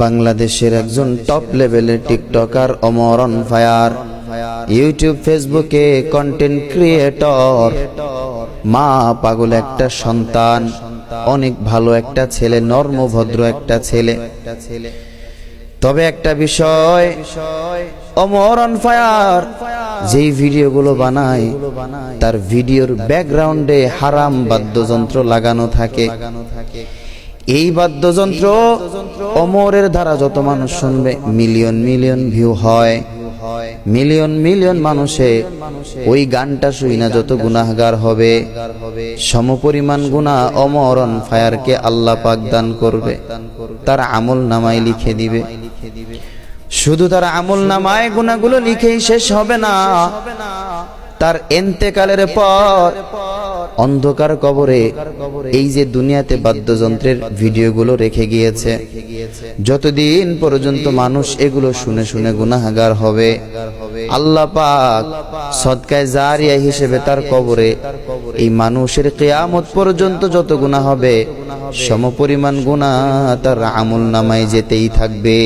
বাংলাদেশের একজন টপ লেভেলের TikToker Omar on fire, YouTube ফেসবুকে কন্টেন্ট ক্রিয়েটর, মা পাগল একটা সন্তান, অনেক ভালো একটা ছেলে, নর্মভদ্র একটা ছেলে। তবে একটা বিষয়, ওমর অন ফায়ার যেই ভিডিওগুলো বানায় তার ভিডিওর ব্যাকগ্রাউন্ডে হারাম বাদ্যযন্ত্র লাগানো থাকে। এই বাদ্যযন্ত্র ওমরের দ্বারা যত মানুষ শুনবে মিলিয়ন মিলিয়ন ভিউ হয়, মিলিয়ন মিলিয়ন মানুষে ওই গানটা শুইনা যত গুনাহগার হবে সমপরিমাণ গুনাহ ওমর অন ফায়ারকে আল্লাহ পাক দান করবে, তার আমল নামায় লিখে দিবে। শুধু তার আমল নামায় গুনাহগুলো লিখেই শেষ হবে না, তার ইন্তেকালের পর অন্ধকার কবরে এই যে দুনিয়াতে বাদ্যযন্ত্রের ভিডিওগুলো রেখে গিয়েছে, যতদিন পর্যন্ত মানুষ এগুলো শুনে শুনে গুনাহগার হবে, আল্লাহ পাক সদকায়ে জারিয়া হিসেবে তার কবরে এই মানুষের কিয়ামত পর্যন্ত যত গুনাহ হবে সমপরিমাণ গুনাহ তার আমল নামায় যেতেই থাকবে।